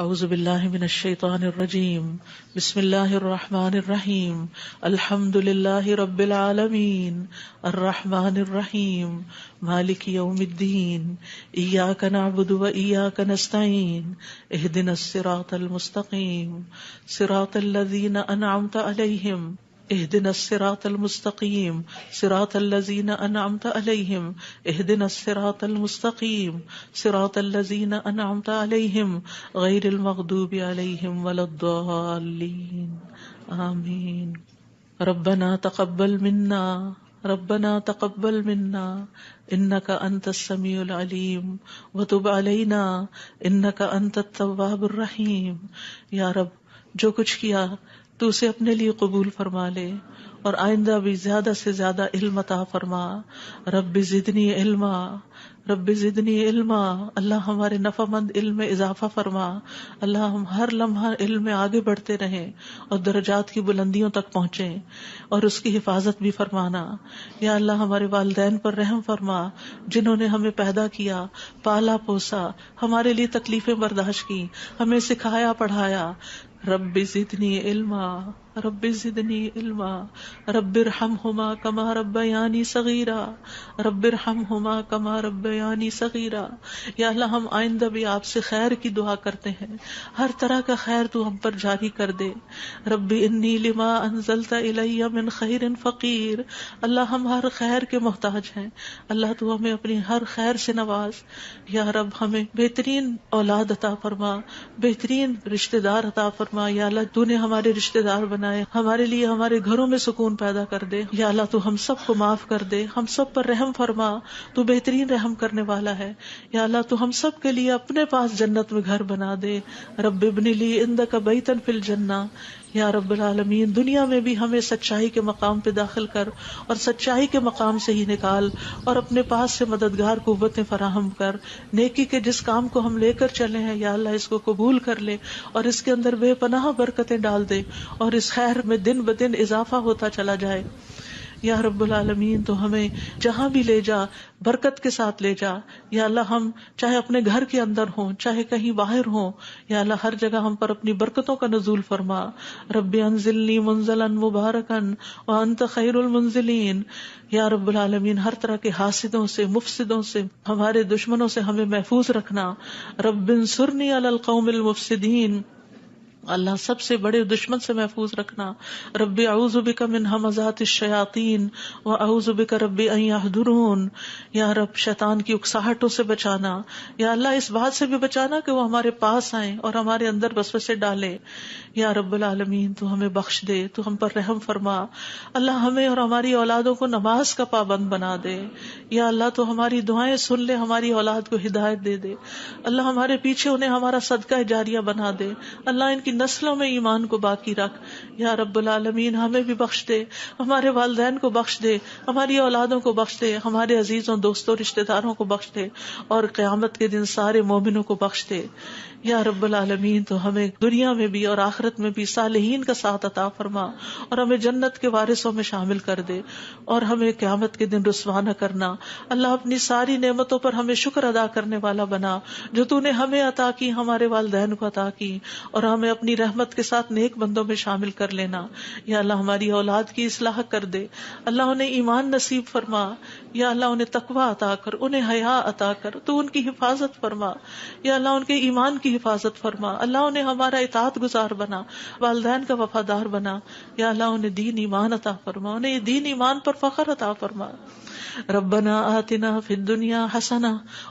اعوذ باللہ من الشیطان الرجیم بسم اللہ الرحمن الرحیم الحمد للہ رب العالمین الرحمن الرحیم مالک یوم الدین ایاک نعبد و ایاک نستعین اہدنا الصراط المستقیم صراط الذین انعمت علیہم اہدنا الصراط المستقیم صراط الذین انعمت علیہم اہدنا الصراط المستقیم صراط الذین انعمت علیہم غیر المغضوب علیہم ولا الضالین آمین۔ ربنا تقبل منا انک انت السمیع العلیم وتب علینا انک انت التواب الرحیم۔ یا رب، جو کچھ کیا تو اسے اپنے لیے قبول فرما لے اور آئندہ بھی زیادہ سے زیادہ علم عطا فرما۔ رب زدنی علما، اللہ ہمارے نفع مند علم میں اضافہ فرما۔ اللہ ہم ہر لمحہ علم میں آگے بڑھتے رہیں اور درجات کی بلندیوں تک پہنچیں اور اس کی حفاظت بھی فرمانا۔ یا اللہ ہمارے والدین پر رحم فرما، جنہوں نے ہمیں پیدا کیا، پالا پوسا، ہمارے لیے تکلیفیں برداشت کی، ہمیں سکھایا پڑھایا۔ رب زدنی علما رب ارحمہما کما ربیانی صغیرا رب ارحمہما کما ربیانی صغیرا۔ یا اللہ ہم آئندہ بھی آپ سے خیر کی دعا کرتے ہیں، ہر طرح کا خیر تو ہم پر جاری کر دے۔ رب انی لما انزلت الی من خیر فقیر۔ اللہ ہم ہر خیر کے محتاج ہیں، اللہ تو ہمیں اپنی ہر خیر سے نواز۔ یا رب ہمیں بہترین اولاد عطا فرما، بہترین رشتہ دار عطا فرما۔ یا اللہ تو نے ہمارے رشتہ دار بنائے، ہمارے لیے ہمارے گھروں میں سکون پیدا کر دے۔ یا اللہ تو ہم سب کو معاف کر دے، ہم سب پر رحم فرما، تو بہترین رحم کرنے والا ہے۔ یا اللہ تو ہم سب کے لیے اپنے پاس جنت میں گھر بنا دے۔ رب ابن لی عندک بیتا فی الجنہ۔ یا رب العالمین، دنیا میں بھی ہمیں سچائی کے مقام پہ داخل کر اور سچائی کے مقام سے ہی نکال، اور اپنے پاس سے مددگار قوتیں فراہم کر۔ نیکی کے جس کام کو ہم لے کر چلے ہیں یا اللہ اس کو قبول کر لے اور اس کے اندر بے پناہ برکتیں ڈال دے اور اس خیر میں دن بدن اضافہ ہوتا چلا جائے۔ یا رب العالمین، تو ہمیں جہاں بھی لے جا برکت کے ساتھ لے جا۔ یا اللہ ہم چاہے اپنے گھر کے اندر ہوں چاہے کہیں باہر ہوں، یا اللہ ہر جگہ ہم پر اپنی برکتوں کا نزول فرما۔ رب انزلنی منزلا مبارکا وانت خیر المنزلین۔ یا رب العالمین، ہر طرح کے حاسدوں سے، مفسدوں سے، ہمارے دشمنوں سے ہمیں محفوظ رکھنا۔ رب انصرنی علی القوم المفسدین۔ اللہ سب سے بڑے دشمن سے محفوظ رکھنا۔ رب اعوذ بک من ہمزات الشیاطین واعوذ بک رب ان یحضرون۔ یا رب شیطان کی اکساہٹوں سے بچانا، یا اللہ اس بات سے بھی بچانا کہ وہ ہمارے پاس آئیں اور ہمارے اندر وسوسے ڈالے۔ یا رب العالمین، تو ہمیں بخش دے، تو ہم پر رحم فرما۔ اللہ ہمیں اور ہماری اولادوں کو نماز کا پابند بنا دے۔ یا اللہ تو ہماری دعائیں سن لے، ہماری اولاد کو ہدایت دے دے۔ اللہ ہمارے پیچھے انہیں ہمارا صدقہ جاریہ بنا دے۔ اللہ ان کی نسلوں میں ایمان کو باقی رکھ۔ یا رب العالمین، ہمیں بھی بخش دے، ہمارے والدین کو بخش دے، ہماری اولادوں کو بخش دے، ہمارے عزیزوں دوستوں رشتہ داروں کو بخش دے، اور قیامت کے دن سارے مومنوں کو بخش دے۔ یا رب العالمین، تو ہمیں دنیا میں بھی اور آخرت میں بھی صالحین کا ساتھ عطا فرما، اور ہمیں جنت کے وارثوں میں شامل کر دے، اور ہمیں قیامت کے دن رسوا نہ کرنا۔ اللہ اپنی ساری نعمتوں پر ہمیں شکر ادا کرنے والا بنا، جو تو نے ہمیں عطا کی، ہمارے والدین کو عطا کی، اور ہمیں اپنی رحمت کے ساتھ نیک بندوں میں شامل کر لینا۔ یا اللہ ہماری اولاد کی اصلاح کر دے، اللہ انہیں ایمان نصیب فرما۔ یا اللہ انہیں تقوی عطا کر، انہیں حیا عطا کر، تو ان کی حفاظت فرما۔ یا اللہ ان کے ایمان کی حفاظت فرما، اللہ انہیں ہمارا اطاعت گزار بنا، والدین کا وفادار بنا۔ یا اللہ انہیں دین ایمان عطا فرما، انہیں یہ دین ایمان پر فخر عطا فرما۔ ربنا آتنا فی الدنیا حسنہ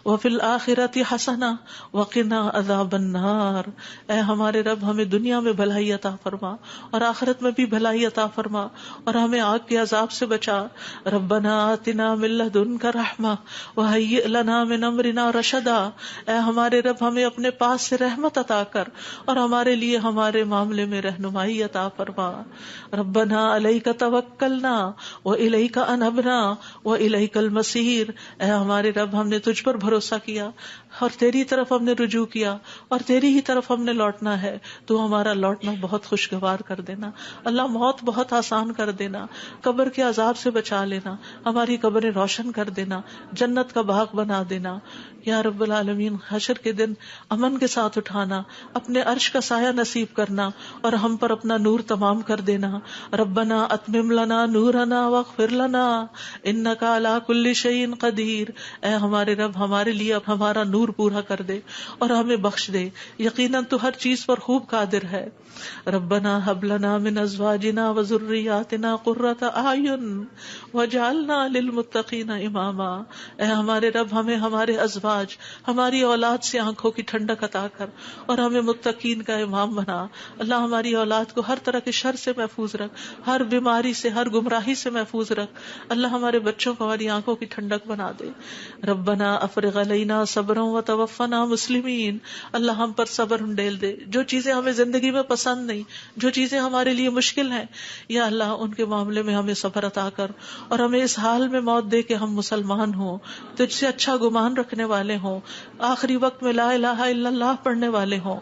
وفی الآخرۃ حسنہ وقنا عذاب النار۔ اے ہمارے رب، ہمیں دنیا میں بھلائی عطا فرما اور آخرت میں بھی بھلائی عطا فرما، اور ہمیں آگ کے عذاب سے بچا۔ ربنا آتنا من لدنک رحمہ وہیئ لنا من امرنا رشدا۔ اے ہمارے رب، ہمیں اپنے پاس سے رحمت عطا کر اور ہمارے لیے ہمارے معاملے میں رہنمائی عطا فرما۔ ربنا علیک توکلنا وإلیک انبنا وإلیک المصیر۔ اے ہمارے رب، ہم نے تجھ پر بھروسہ کیا، اور تیری طرف ہم نے رجوع کیا اور تیری ہی طرف ہم نے لوٹنا ہے، تو ہمارا لوٹنا بہت خوشگوار کر دینا اللہ، موت بہت آسان کر دینا، قبر کے عذاب سے بچا لینا، ہماری قبریں روشن کر دینا، جنت کا باغ بنا دینا یا رب العالمین، حشر کے دن امن کے ساتھ اٹھانا، اپنے عرش کا سایہ نصیب کرنا اور ہم پر اپنا نور تمام کر دینا۔ ربنا اتمم لنا نورنا واغفر لنا انک علی کل شیء قدیر، اے ہمارے رب ہمارے لیے ہمارا نور پورا کر دے اور ہمیں بخش دے، یقیناً تو ہر چیز پر خوب قادر ہے۔ ربنا هب لنا من ازواجنا وذرياتنا قرۃ اعین واجعلنا للمتقین اماما، اے ہمارے رب ہمیں ہمارے ازواج، ہماری اولاد سے آنکھوں کی ٹھنڈک عطا کر اور ہمیں متقین کا امام بنا۔ اللہ ہماری اولاد کو ہر طرح کے شر سے محفوظ رکھ، ہر بیماری سے، ہر گمراہی سے محفوظ رکھ۔ اللہ ہمارے بچوں کو ہماری آنکھوں کی ٹھنڈک بنا دے۔ ربنا افرغ علینا صبرا وتوفنا مسلمین، اللہ ہم پر صبر انڈیل دے، جو چیزیں ہمیں زندگی میں پسند نہیں، جو چیزیں ہمارے لیے مشکل ہیں، یا اللہ ان کے معاملے میں ہمیں صبر عطا کر اور ہمیں اس حال میں موت دے کہ ہم مسلمان ہوں، تجھ سے اچھا گمان رکھنے والے ہوں، آخری وقت میں لا الہ الا اللہ پڑھنے والے ہوں۔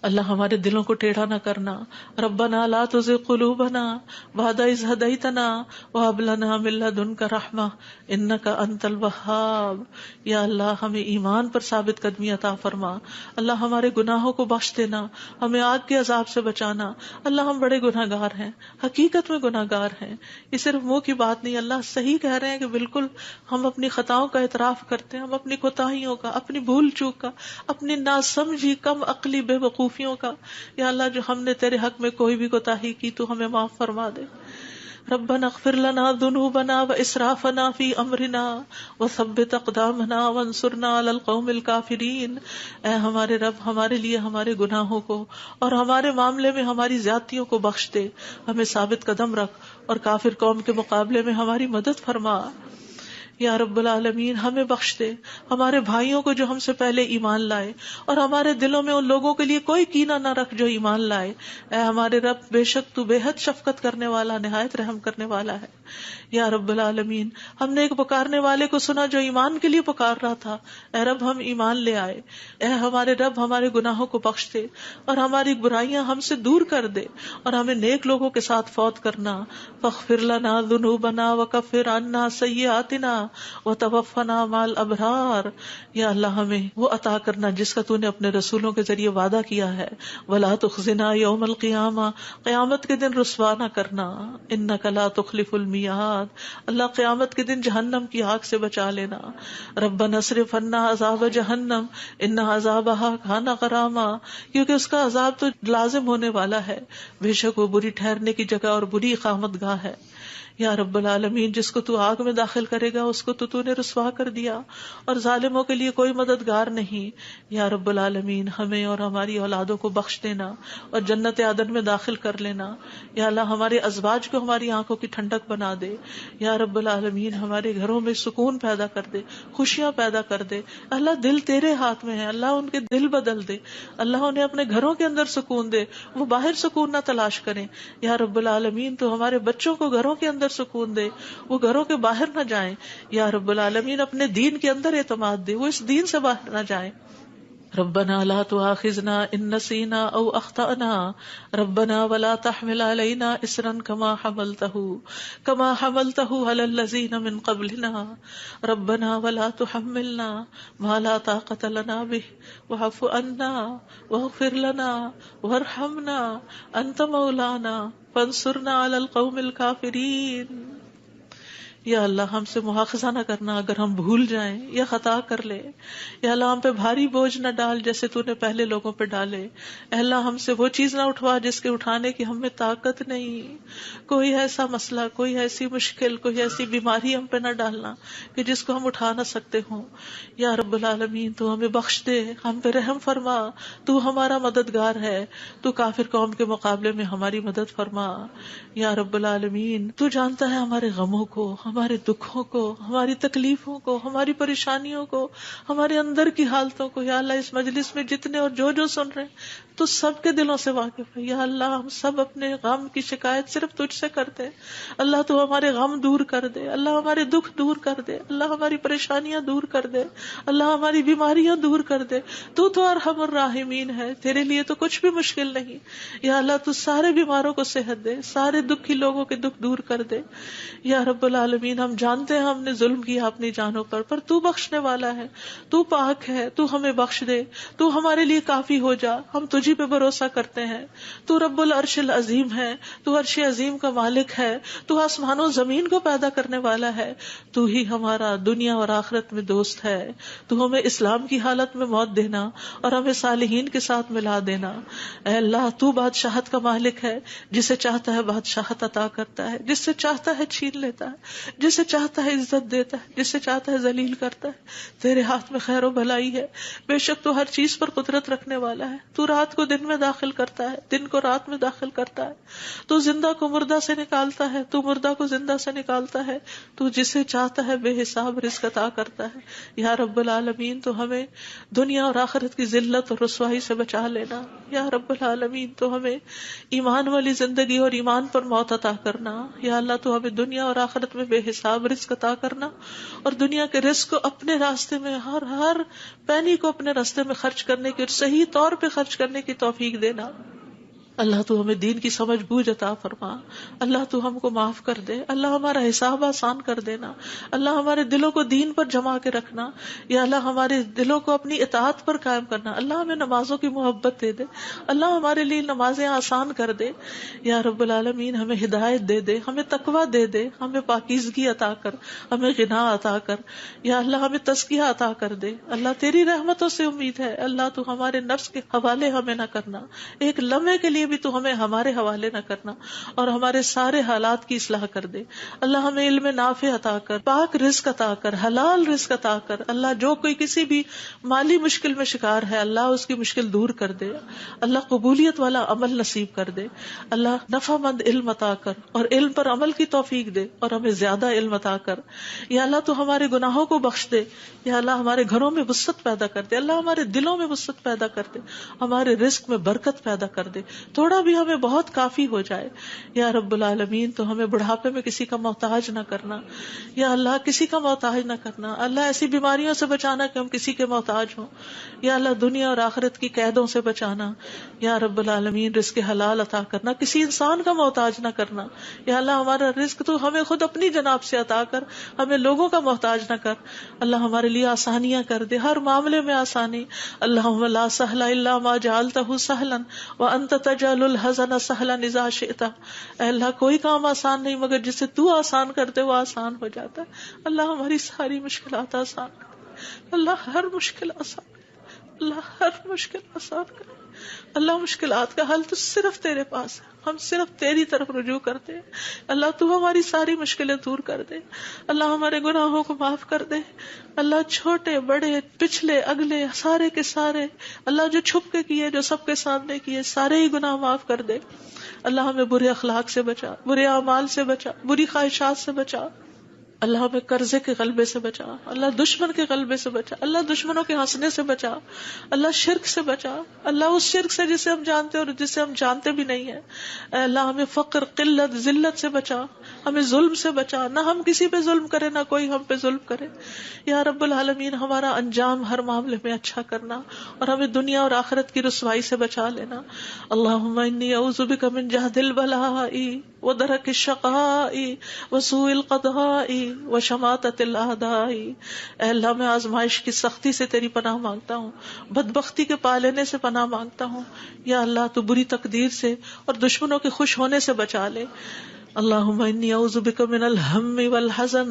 اللہ ہمارے دلوں کو ٹیڑھا نہ کرنا۔ ربنا لا تزغ قلوبنا بعد اذ ہدیتنا وہب لنا من لدنک رحمہ انک انت الوہاب، یا اللہ ہمیں ایمان پر ثابت قدمی عطا فرما، اللہ ہمارے گناہوں کو بخش دینا، ہمیں آگ کے عذاب سے بچانا۔ اللہ ہم بڑے گناہ گار ہیں، حقیقت میں گناہ گار ہیں، یہ صرف منہ کی بات نہیں، اللہ صحیح کہہ رہے ہیں کہ بالکل ہم اپنی خطاؤں کا اعتراف کرتے ہیں، ہم اپنی کوتاہیوں کا، اپنی بھول چوک کا، اپنی ناسمجھی کم عقلی بے وقوفیوں کا، یا اللہ جو ہم نے تیرے حق میں کوئی بھی کوتاہی کی تو ہمیں معاف فرما دے۔ ربنا اغفر لنا ذنوبنا واسرافنا فی امرنا وثبت اقدامنا وانصرنا علی القوم الکافرین، اے ہمارے رب ہمارے لیے ہمارے گناہوں کو اور ہمارے معاملے میں ہماری زیادتیوں کو بخش دے، ہمیں ثابت قدم رکھ اور کافر قوم کے مقابلے میں ہماری مدد فرما۔ یا رب العالمین ہمیں بخش دے، ہمارے بھائیوں کو جو ہم سے پہلے ایمان لائے، اور ہمارے دلوں میں ان لوگوں کے لیے کوئی کینہ نہ رکھ جو ایمان لائے۔ اے ہمارے رب بے شک تو بے حد شفقت کرنے والا، نہایت رحم کرنے والا ہے۔ یا رب العالمین ہم نے ایک پکارنے والے کو سنا جو ایمان کے لیے پکار رہا تھا، اے رب ہم ایمان لے آئے۔ اے ہمارے رب ہمارے گناہوں کو بخش دے اور ہماری برائیاں ہم سے دور کر دے اور ہمیں نیک لوگوں کے ساتھ فوت کرنا۔ فاغفر لنا ذنوبنا وکفر عنا سیئاتنا وتوفنا مع الابرار، یا اللہ ہمیں وہ عطا کرنا جس کا تو نے اپنے رسولوں کے ذریعے وعدہ کیا ہے۔ ولا تخزنا یوم القیامہ، قیامت کے دن رسوا نہ کرنا۔ انک لا تخلف المیعاد، اللہ قیامت کے دن جہنم کی آگ سے بچا لینا۔ ربنا اصرف عنا عذاب جہنم ان عذابها کان غراما، کیونکہ اس کا عذاب تو لازم ہونے والا ہے، بے شک وہ بری ٹھہرنے کی جگہ اور بری اقامت گاہ ہے۔ یا رب العالمین جس کو تو آگ میں داخل کرے گا اس کو تو نے رسوا کر دیا، اور ظالموں کے لیے کوئی مددگار نہیں۔ یا رب العالمین ہمیں اور ہماری اولادوں کو بخش دینا اور جنت عدن میں داخل کر لینا۔ یا اللہ ہمارے ازواج کو ہماری آنکھوں کی ٹھنڈک بنا دے۔ یا رب العالمین ہمارے گھروں میں سکون پیدا کر دے، خوشیاں پیدا کر دے۔ اللہ دل تیرے ہاتھ میں ہے، اللہ ان کے دل بدل دے، اللہ انہیں اپنے گھروں کے اندر سکون دے، وہ باہر سکون نہ تلاش کریں۔ یا رب العالمین تو ہمارے بچوں کو گھروں کے اندر سکون دے، وہ گھروں کے باہر نہ جائیں۔ یا رب العالمین اپنے دین کے اندر اعتماد دے، وہ اس دین سے باہر نہ جائیں۔ ربنا لا تؤاخذنا ان نسينا او اخطأنا ربنا ولا تحمل علينا اصرا كما حملته على الذين من قبلنا ربنا ولا تحملنا ما لا طاقة لنا به واعف عنا واغفر لنا وارحمنا انت مولانا فانصرنا على القوم الكافرين۔ یا اللہ ہم سے مواخذہ نہ کرنا اگر ہم بھول جائیں یا خطا کر لے، یا اللہ ہم پہ بھاری بوجھ نہ ڈال جیسے تو نے پہلے لوگوں پہ ڈالے۔ اے اللہ ہم سے وہ چیز نہ اٹھوا جس کے اٹھانے کی ہم میں طاقت نہیں، کوئی ایسا مسئلہ، کوئی ایسی مشکل، کوئی ایسی بیماری ہم پہ نہ ڈالنا کہ جس کو ہم اٹھا نہ سکتے ہوں۔ یا رب العالمین تو ہمیں بخش دے، ہم پہ رحم فرما، تو ہمارا مددگار ہے، تو کافر قوم کے مقابلے میں ہماری مدد فرما۔ یا رب العالمین تو جانتا ہے ہمارے غموں کو، ہم ہمارے دکھوں کو، ہماری تکلیفوں کو، ہماری پریشانیوں کو، ہمارے اندر کی حالتوں کو یا اللہ اس مجلس میں جتنے اور جو سن رہے ہیں تو سب کے دلوں سے واقف ہے یا اللہ. ہم سب اپنے غم کی شکایت صرف تجھ سے کرتے ہیں. اللہ تو ہمارے غم دور کر دے، اللہ ہمارے دکھ دور کر دے، اللہ ہماری پریشانیاں دور کر دے، اللہ ہماری بیماریاں دور کر دے. تو ارحم الراحمین ہے، تیرے لیے تو کچھ بھی مشکل نہیں. یا اللہ تو سارے بیماروں کو صحت دے، سارے دکھی لوگوں کے دکھ دور کر دے. یا رب العالمین ہم جانتے ہیں ہم نے ظلم کیا اپنی جانوں پر تو بخشنے والا ہے، تو پاک ہے، تو ہمیں بخش دے، تو ہمارے لیے کافی ہو جا. ہم تجھی پہ بھروسہ کرتے ہیں. تو رب العرش العظیم ہے، تو عرش عظیم کا مالک ہے، تو آسمان و زمین کو پیدا کرنے والا ہے. تو ہی ہمارا دنیا اور آخرت میں دوست ہے. تو ہمیں اسلام کی حالت میں موت دینا اور ہمیں صالحین کے ساتھ ملا دینا. اے اللہ تو بادشاہت کا مالک ہے، جسے چاہتا ہے بادشاہت عطا کرتا ہے، جس سے چاہتا ہے چھین لیتا ہے، جسے چاہتا ہے عزت دیتا ہے، جسے چاہتا ہے ذلیل کرتا ہے. تیرے ہاتھ میں خیر و بھلائی ہے. بے شک تو ہر چیز پر قدرت رکھنے والا ہے. تو رات کو دن میں داخل کرتا ہے، دن کو رات میں داخل کرتا ہے. تو زندہ کو مردہ سے نکالتا ہے، تو مردہ کو زندہ سے نکالتا ہے. تو جسے چاہتا ہے بے حساب رزق عطا کرتا ہے. یا رب العالمین تو ہمیں دنیا اور آخرت کی ذلت اور رسوائی سے بچا لینا. یا رب العالمین تو ہمیں ایمان والی زندگی اور ایمان پر موت عطا کرنا. یا اللہ تو ہمیں دنیا اور آخرت میں بے حساب رزق عطا کرنا اور دنیا کے رزق کو اپنے راستے میں ہر پینی کو اپنے راستے میں خرچ کرنے کی اور صحیح طور پہ خرچ کرنے کی توفیق دینا. اللہ تو ہمیں دین کی سمجھ بوجھ عطا فرما. اللہ تو ہم کو معاف کر دے. اللہ ہمارا حساب آسان کر دینا. اللہ ہمارے دلوں کو دین پر جما کے رکھنا. یا اللہ ہمارے دلوں کو اپنی اطاعت پر قائم کرنا. اللہ ہمیں نمازوں کی محبت دے دے. اللہ ہمارے لیے نمازیں آسان کر دے. یا رب العالمین ہمیں ہدایت دے دے، ہمیں تقویٰ دے دے، ہمیں پاکیزگی عطا کر، ہمیں غنا عطا کر. یا اللہ ہمیں تزکیہ عطا کر دے. اللہ تیری رحمتوں سے امید ہے. اللہ تو ہمارے نفس کے حوالے ہمیں نہ کرنا. ایک لمحے کے لیے بھی تو ہمیں ہمارے حوالے نہ کرنا اور ہمارے سارے حالات کی اصلاح کر دے. اللہ ہمیں علم نافع عطا کر، پاک رزق عطا کر، حلال رزق عطا کر. اللہ جو کوئی کسی بھی مالی مشکل میں شکار ہے اللہ اس کی مشکل دور کر دے. اللہ قبولیت والا عمل نصیب کر دے. اللہ نفع مند علم عطا کر اور علم پر عمل کی توفیق دے اور ہمیں زیادہ علم عطا کر. یا اللہ تو ہمارے گناہوں کو بخش دے. یا اللہ ہمارے گھروں میں وسعت پیدا کر دے. اللہ ہمارے دلوں میں وسعت پیدا کر دے. ہمارے رزق میں برکت پیدا کر دے. تھوڑا بھی ہمیں بہت کافی ہو جائے. یا رب العالمین تو ہمیں بڑھاپے میں کسی کا محتاج نہ کرنا. یا اللہ کسی کا محتاج نہ کرنا. اللہ ایسی بیماریوں سے بچانا کہ ہم کسی کے محتاج ہوں. یا اللہ دنیا اور آخرت کی قیدوں سے بچانا. یا رب العالمین رزق حلال عطا کرنا، کسی انسان کا محتاج نہ کرنا. یا اللہ ہمارا رزق تو ہمیں خود اپنی جناب سے عطا کر، ہمیں لوگوں کا محتاج نہ کر. اللہ ہمارے لیے آسانیاں کر دے، ہر معاملے میں آسانی. اللہم لا سہل الا ما جعلتہ سہلا وانت تجعل الحزن سہلا اذا شئت. اے اللہ کوئی کام آسان نہیں مگر جسے تو آسان کرتے وہ آسان ہو جاتا ہے. اللہ ہماری ساری مشکلات آسان کر. اللہ ہر مشکل آسان کر. اللہ ہر مشکل آسان کر. اللہ مشکلات کا حل تو صرف تیرے پاس ہے. ہم صرف تیری طرف رجوع کرتے ہیں. اللہ تو ہماری ساری مشکلیں دور کر دے. اللہ ہمارے گناہوں کو معاف کر دے. اللہ چھوٹے بڑے پچھلے اگلے سارے کے سارے، اللہ جو چھپ کے کیے جو سب کے سامنے کیے سارے ہی گناہ معاف کر دے. اللہ ہمیں برے اخلاق سے بچا، برے اعمال سے بچا، بری خواہشات سے بچا. اللہ ہمیں قرضے کے غلبے سے بچا. اللہ دشمن کے غلبے سے بچا. اللہ دشمنوں کے ہنسنے سے بچا. اللہ شرک سے بچا. اللہ اس شرک سے جسے ہم جانتے اور جسے ہم جانتے بھی نہیں ہیں. اے اللہ ہمیں فقر، قلت، ذلت سے بچا. ہمیں ظلم سے بچا. نہ ہم کسی پہ ظلم کرے نہ کوئی ہم پہ ظلم کرے. یا رب العالمین ہمارا انجام ہر معاملے میں اچھا کرنا اور ہمیں دنیا اور آخرت کی رسوائی سے بچا لینا. اللہم انی اعوذ بک من جہد البلاء ودرک الشقاء وسوء القضاء وشماتۃ الاعداء. اے اللہ میں آزمائش کی سختی سے تیری پناہ مانگتا ہوں، بدبختی کے پا لینے سے پناہ مانگتا ہوں. یا اللہ تو بری تقدیر سے اور دشمنوں کے خوش ہونے سے بچا لے. اللہم انی اعوذ بک من الہم والحزن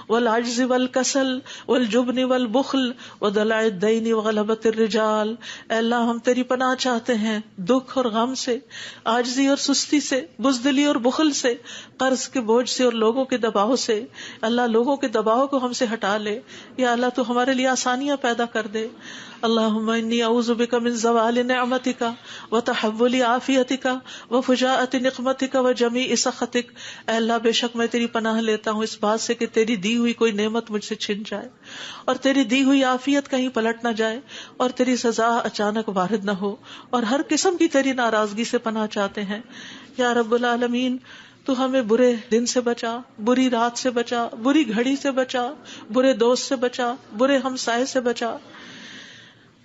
والعجز والکسل والجبن والبخل ودلع الدین وغلبۃ الرجال. اے اللہ ہم تیری پناہ چاہتے ہیں دکھ اور غم سے، عاجزی اور سستی سے، بزدلی اور بخل سے، قرض کے بوجھ سے اور لوگوں کے دباؤ سے. اللہ لوگوں کے دباؤ کو ہم سے ہٹا لے. یا اللہ تو ہمارے لیے آسانیاں پیدا کر دے. اللہم انی اعوذ بک من زوال نعمتک وتحول عافیتک وفجاءۃ نقمتک وجمیع سخطک اے اللہ بے شک میں تیری پناہ لیتا ہوں اس بات سے کہ تیری دی ہوئی کوئی نعمت مجھ سے چھن جائے اور تیری دی ہوئی عافیت کہیں پلٹ نہ جائے اور تیری سزا اچانک وارد نہ ہو، اور ہر قسم کی تیری ناراضگی سے پناہ چاہتے ہیں یا رب العالمین۔ تو ہمیں برے دن سے بچا، بری رات سے بچا، بری گھڑی سے بچا، برے دوست سے بچا، برے ہمسائے سے بچا۔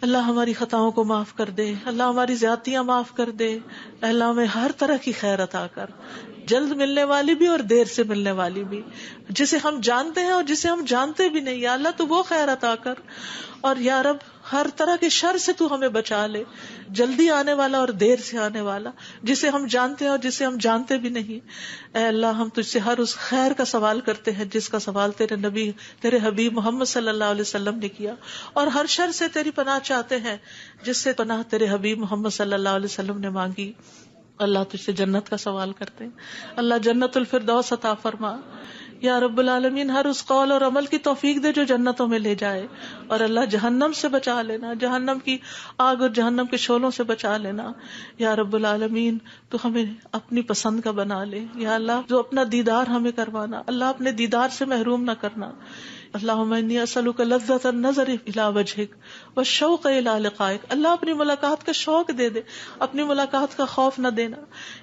اللہ ہماری خطاؤں کو معاف کر دے، اللہ ہماری زیادتیاں معاف کر دے، اللہ ہمیں ہر طرح کی خیر عطا کر، جلد ملنے والی بھی اور دیر سے ملنے والی بھی، جسے ہم جانتے ہیں اور جسے ہم جانتے بھی نہیں، یا اللہ تو وہ خیر عطا کر، اور یا رب ہر طرح کے شر سے تو ہمیں بچا لے، جلدی آنے والا اور دیر سے آنے والا، جسے ہم جانتے ہیں اور جسے ہم جانتے بھی نہیں۔ اے اللہ ہم تجھ سے ہر اس خیر کا سوال کرتے ہیں جس کا سوال تیرے نبی، تیرے حبیب محمد صلی اللہ علیہ وسلم نے کیا، اور ہر شر سے تیری پناہ چاہتے ہیں جس سے پناہ تیرے حبیب محمد صلی اللہ علیہ وسلم نے مانگی۔ اللہ تجھ سے جنت کا سوال کرتے ہیں، اللہ جنت الفردوس عطا فرما یا رب العالمین، ہر اس قول اور عمل کی توفیق دے جو جنتوں میں لے جائے، اور اللہ جہنم سے بچا لینا، جہنم کی آگ اور جہنم کے شعلوں سے بچا لینا یا رب العالمین۔ تو ہمیں اپنی پسند کا بنا لے یا اللہ، جو اپنا دیدار ہمیں کروانا، اللہ اپنے دیدار سے محروم نہ کرنا۔ اللہم انی اسألک لذۃ النظر الی وجہک والشوق الی لقائک، اللہ اپنی ملاقات کا شوق دے دے، اپنی ملاقات کا خوف نہ دینا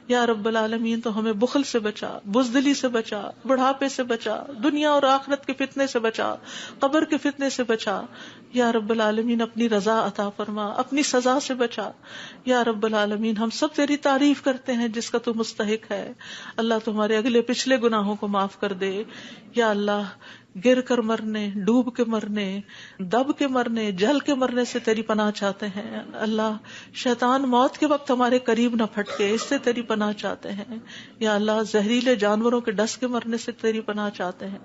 یا رب العالمین۔ تو ہمیں بخل سے بچا، بزدلی سے بچا، بڑھاپے سے بچا، دنیا اور آخرت کے فتنے سے بچا، قبر کے فتنے سے بچا یا رب العالمین۔ اپنی رضا عطا فرما، اپنی سزا سے بچا یا رب العالمین۔ ہم سب تیری تعریف کرتے ہیں جس کا تو مستحق ہے، اللہ تمہارے اگلے پچھلے گناہوں کو معاف کر دے یا اللہ۔ گر کر مرنے، ڈوب کے مرنے، دب کے مرنے، جل کے مرنے سے تیری پناہ چاہتے ہیں اللہ۔ شیطان موت کے وقت ہمارے قریب نہ پھٹکے، اس سے تیری پناہ چاہتے ہیں یا اللہ۔ زہریلے جانوروں کے ڈس کے مرنے سے تیری پناہ چاہتے ہیں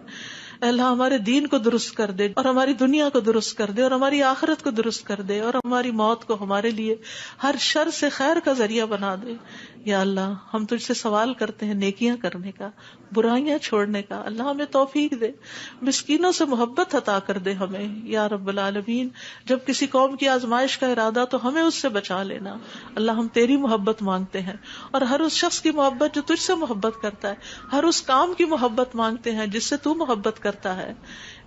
اے اللہ۔ ہمارے دین کو درست کر دے اور ہماری دنیا کو درست کر دے اور ہماری آخرت کو درست کر دے، اور ہماری موت کو ہمارے لیے ہر شر سے خیر کا ذریعہ بنا دے یا اللہ۔ ہم تجھ سے سوال کرتے ہیں نیکیاں کرنے کا، برائیاں چھوڑنے کا، اللہ ہمیں توفیق دے، مسکینوں سے محبت عطا کر دے ہمیں یا رب العالمین۔ جب کسی قوم کی آزمائش کا ارادہ تو ہمیں اس سے بچا لینا اللہ۔ ہم تیری محبت مانگتے ہیں اور ہر اس شخص کی محبت جو تجھ سے محبت کرتا ہے، ہر اس کام کی محبت مانگتے ہیں جس سے تو محبت کرتا ہے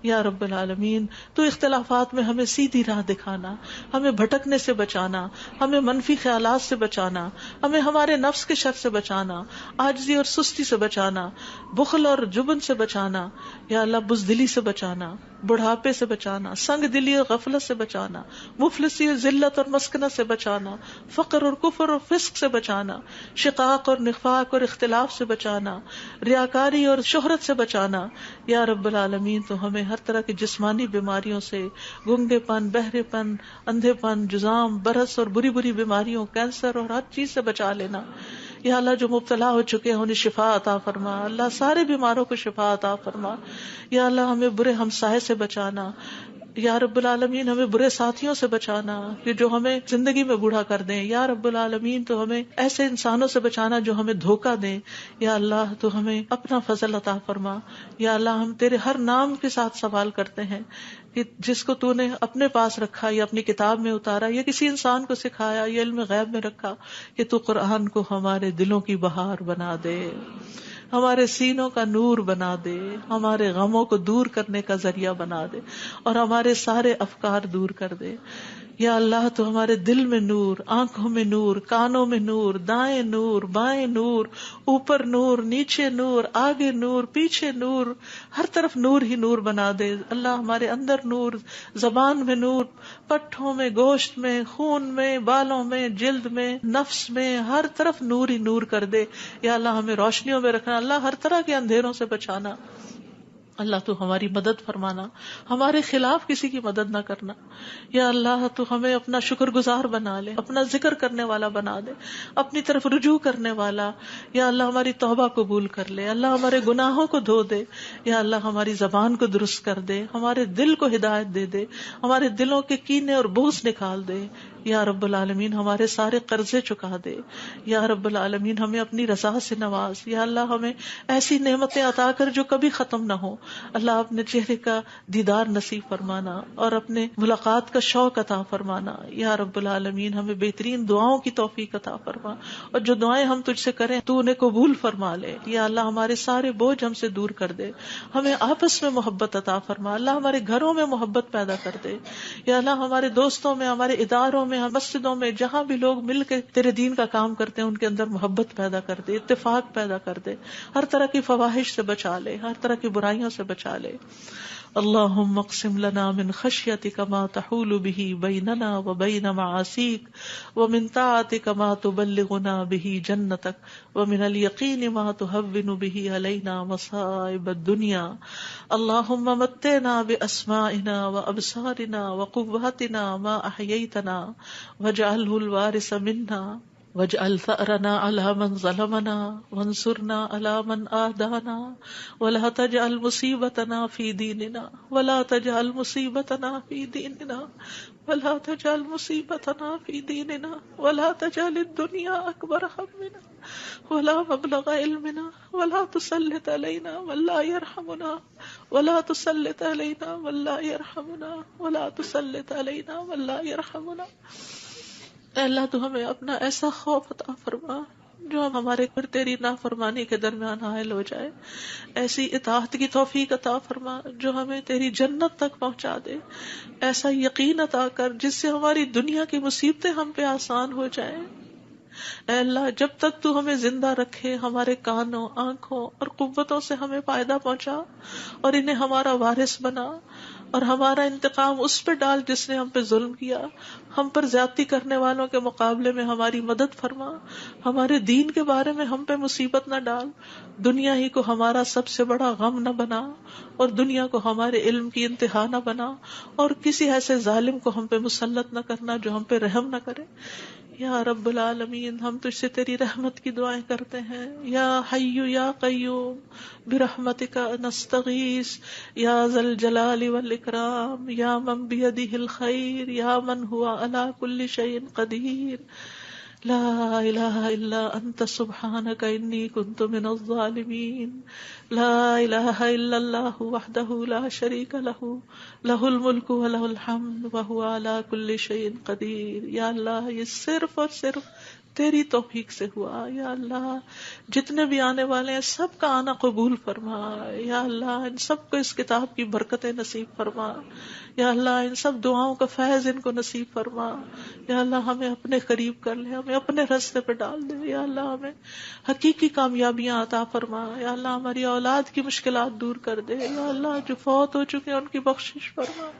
یا رب العالمین۔ تو اختلافات میں ہمیں سیدھی راہ دکھانا، ہمیں بھٹکنے سے بچانا، ہمیں منفی خیالات سے بچانا، ہمیں ہمارے نفس کے شر سے بچانا، عاجزی اور سستی سے بچانا، بخل اور جبن سے بچانا یا اللہ، بزدلی سے بچانا، بڑھاپے سے بچانا، سنگ دلی اور غفلت سے بچانا، مفلسی اور ذلت اور مسکنت سے بچانا، فقر اور کفر اور فسق سے بچانا، شقاق اور نفاق اور اختلاف سے بچانا، ریاکاری اور شہرت سے بچانا یا رب العالمین۔ تو ہمیں ہر طرح کی جسمانی بیماریوں سے، گنگے پن، بہرے پن، اندھے پن، جزام، برس اور بری بری بیماریوں، کینسر اور ہر چیز سے بچا لینا یا اللہ۔ جو مبتلا ہو چکے ہیں انہیں شفا عطا فرما اللہ، سارے بیماروں کو شفا عطا فرما یا اللہ۔ ہمیں برے ہمسائے سے بچانا یا رب العالمین، ہمیں برے ساتھیوں سے بچانا کہ جو ہمیں زندگی میں بوڑھا کر دیں یا رب العالمین۔ تو ہمیں ایسے انسانوں سے بچانا جو ہمیں دھوکہ دیں یا اللہ۔ تو ہمیں اپنا فضل عطا فرما یا اللہ۔ ہم تیرے ہر نام کے ساتھ سوال کرتے ہیں کہ جس کو تو نے اپنے پاس رکھا یا اپنی کتاب میں اتارا یا کسی انسان کو سکھایا یا علم غیب میں رکھا، کہ تو قرآن کو ہمارے دلوں کی بہار بنا دے، ہمارے سینوں کا نور بنا دے، ہمارے غموں کو دور کرنے کا ذریعہ بنا دے اور ہمارے سارے افکار دور کر دے یا اللہ۔ تو ہمارے دل میں نور، آنکھوں میں نور، کانوں میں نور، دائیں نور، بائیں نور، اوپر نور، نیچے نور، آگے نور، پیچھے نور، ہر طرف نور ہی نور بنا دے اللہ۔ ہمارے اندر نور، زبان میں نور، پٹھوں میں، گوشت میں، خون میں، بالوں میں، جلد میں، نفس میں، ہر طرف نور ہی نور کر دے یا اللہ۔ ہمیں روشنیوں میں رکھنا اللہ، ہر طرح کے اندھیروں سے بچانا اللہ۔ تو ہماری مدد فرمانا، ہمارے خلاف کسی کی مدد نہ کرنا یا اللہ۔ تو ہمیں اپنا شکر گزار بنا لے، اپنا ذکر کرنے والا بنا دے، اپنی طرف رجوع کرنے والا یا اللہ۔ ہماری توبہ قبول کر لے اللہ، ہمارے گناہوں کو دھو دے یا اللہ۔ ہماری زبان کو درست کر دے، ہمارے دل کو ہدایت دے دے، ہمارے دلوں کے کینے اور بغض نکال دے یا رب العالمین ہمارے سارے قرضے چکا دے. یا رب العالمین ہمیں اپنی رضا سے نواز. یا اللہ ہمیں ایسی نعمتیں عطا کر جو کبھی ختم نہ ہو. اللہ اپنے چہرے کا دیدار نصیب فرمانا اور اپنے ملاقات کا شوق عطا فرمانا. یا رب العالمین ہمیں بہترین دعاؤں کی توفیق عطا فرما, اور جو دعائیں ہم تجھ سے کریں تو انہیں قبول فرما لے. یا اللہ ہمارے سارے بوجھ ہم سے دور کر دے, ہمیں آپس میں محبت عطا فرما. اللہ ہمارے گھروں میں محبت پیدا کر دے. یا اللہ ہمارے دوستوں میں, ہمارے اداروں میں, مسجدوں میں, جہاں بھی لوگ مل کے تیرے دین کا کام کرتے ہیں ان کے اندر محبت پیدا کر دے, اتفاق پیدا کر دے, ہر طرح کی فواحش سے بچا لے, ہر طرح کی برائیوں سے بچا لے. اللہم اقسم لنا من خشیتک ما تحول به بیننا وبین معاصیک, ومن طاعتک ما تبلغنا به جنتک, ومن الیقین ما تهون به علینا مصائب الدنیا. اللہم متعنا باسمائنا وابصارنا وقواتنا ما احییتنا واجعله الوارث منا, واجعل ثأرنا على من ظلمنا وانصرنا على من آدانا, ولا تجعل مصیبتنا في دیننا, ولا تجعل مصیبتنا في دیننا, ولا تجعل مصیبتنا في دیننا, ولا تجعل الدنيا أكبر همنا ولا مبلغ علمنا, ولا تسلط علينا من لا يرحمنا, ولا تسلط علينا من لا يرحمنا, ولا تسلط علينا من لا يرحمنا. اے اللہ تو ہمیں اپنا ایسا خوف عطا فرما جو ہمارے اور تیری نافرمانی کے درمیان حائل ہو جائے, ایسی اطاعت کی توفیق عطا فرما جو ہمیں تیری جنت تک پہنچا دے, ایسا یقین عطا کر جس سے ہماری دنیا کی مصیبتیں ہم پہ آسان ہو جائیں. اے اللہ جب تک تو ہمیں زندہ رکھے ہمارے کانوں, آنکھوں اور قوتوں سے ہمیں فائدہ پہنچا اور انہیں ہمارا وارث بنا, اور ہمارا انتقام اس پہ ڈال جس نے ہم پہ ظلم کیا. ہم پر زیادتی کرنے والوں کے مقابلے میں ہماری مدد فرما, ہمارے دین کے بارے میں ہم پہ مصیبت نہ ڈال, دنیا ہی کو ہمارا سب سے بڑا غم نہ بنا, اور دنیا کو ہمارے علم کی انتہا نہ بنا, اور کسی ایسے ظالم کو ہم پہ مسلط نہ کرنا جو ہم پہ رحم نہ کرے. یا رب العالمین ہم تجھ سے تیری رحمت کی دعائیں کرتے ہیں. یا حی یا قیوم برحمتک نستغیث, یا ذا الجلال والاکرام, یا من بیدہ الخیر, یا من ہوا علی کل شیء قدیر, لا الہ الا انت سبحانک انی کنت من الظالمین, لا الہ الا اللہ وحدہ لا شریک لہ, لہ الملک ولہ الحمد وہو علی کل شیء قدیر. یا اللہ یہ صرف اور صرف تیری توفیق سے ہوا. یا اللہ جتنے بھی آنے والے ہیں سب کا آنا قبول فرما. یا اللہ ان سب کو اس کتاب کی برکتیں نصیب فرما. یا اللہ ان سب دعاؤں کا فیض ان کو نصیب فرما. یا اللہ ہمیں اپنے قریب کر لے, ہمیں اپنے راستے پہ ڈال دے. یا اللہ ہمیں حقیقی کامیابیاں عطا فرما. یا اللہ ہماری اولاد کی مشکلات دور کر دے. یا اللہ جو فوت ہو چکے ہیں ان کی بخشش فرما.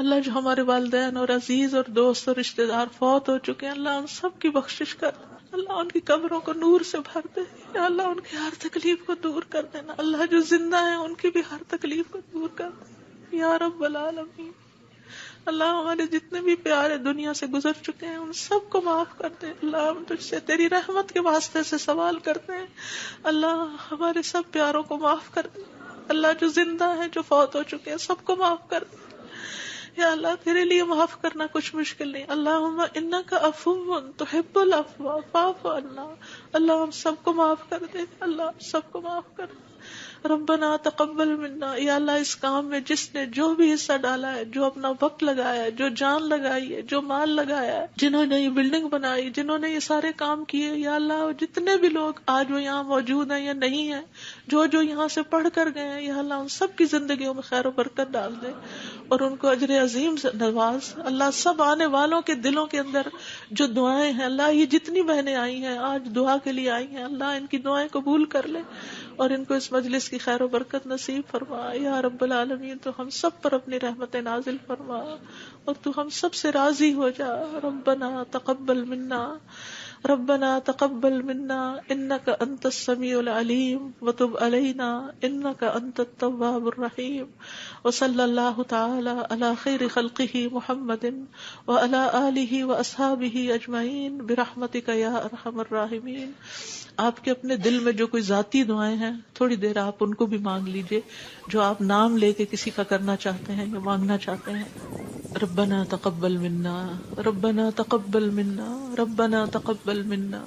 اللہ جو ہمارے والدین اور عزیز اور دوست اور رشتہ دار فوت ہو چکے ہیں اللہ ان سب کی بخشش کر. اللہ ان کی قبروں کو نور سے بھر دے. یا اللہ ان کی ہر تکلیف کو دور کر دینا. اللہ جو زندہ ہیں ان کی بھی ہر تکلیف کو دور کر دے. یا رب العالمین اللہ ہمارے جتنے بھی پیارے دنیا سے گزر چکے ہیں ان سب کو معاف کر دے. اللہ ہم تجھ سے تیری رحمت کے واسطے سے سوال کرتے ہیں, اللہ ہمارے سب پیاروں کو معاف کر دے. اللہ جو زندہ ہیں جو فوت ہو چکے ہیں سب کو معاف کر دے. یا اللہ تیرے لیے معاف کرنا کچھ مشکل نہیں. اللہم انک عفو تحب العفو فاعف عنا. اللہ ہم سب کو معاف کر دے. اللہ ہم سب کو معاف کر دے. ربنا تقبل منا. یا اللہ اس کام میں جس نے جو بھی حصہ ڈالا ہے, جو اپنا وقت لگایا ہے, جو جان لگائی ہے, جو مال لگایا ہے, جنہوں نے یہ بلڈنگ بنائی, جنہوں نے یہ سارے کام کیے, یا اللہ جتنے بھی لوگ آج وہ یہاں موجود ہیں یا نہیں ہیں, جو یہاں سے پڑھ کر گئے ہیں, یا اللہ ان سب کی زندگیوں میں خیر و برکت ڈال دے اور ان کو اجر عظیم سے نواز. اللہ سب آنے والوں کے دلوں کے اندر جو دعائیں ہیں, اللہ یہ جتنی بہنیں آئی ہیں آج دعا کے لیے آئی ہیں, اللہ ان کی دعائیں قبول کر لے اور ان کو اس مجلس کی خیر و برکت نصیب فرما. یا رب العالمین تو ہم سب پر اپنی رحمت نازل فرما اور تو ہم سب سے راضی ہو جا. ربنا تقبل منا, ربنا تقبل منا انك انت السميع العليم وتب علينا انك انت التواب الرحيم. وصلى الله تعالى على خير خلقه محمد وعلى آله واصحابه اجمعين برحمتك يا ارحم الراحمين. آپ کے اپنے دل میں جو کوئی ذاتی دعائیں ہیں تھوڑی دیر آپ ان کو بھی مانگ لیجئے, جو آپ نام لے کے کسی کا کرنا چاہتے ہیں یا مانگنا چاہتے ہیں. ربنا تقبل منا، ربنا تقبل منا، ربنا تقبل منا.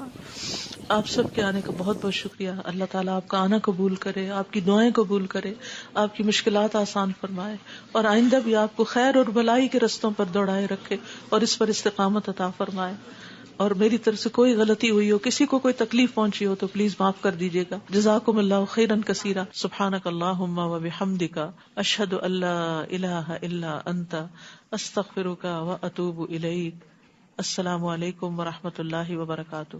آپ سب کے آنے کا بہت بہت شکریہ. اللہ تعالیٰ آپ کا آنا قبول کرے، آپ کی دعائیں قبول کرے، آپ کی مشکلات آسان فرمائے، اور آئندہ بھی آپ کو خیر اور بھلائی کے رستوں پر دوڑائے رکھے اور اس پر استقامت عطا فرمائے. اور میری طرف سے کوئی غلطی ہوئی ہو، کسی کو کوئی تکلیف پہنچی ہو تو پلیز معاف کر دیجیے گا. جزاکم اللہ خیرا کثیرا. سبحانک اللہم و بحمدک، اشہد ان لا الہ الا انت، استغفرک و اتوب الیک. السلام علیکم و رحمۃ اللہ وبرکاتہ.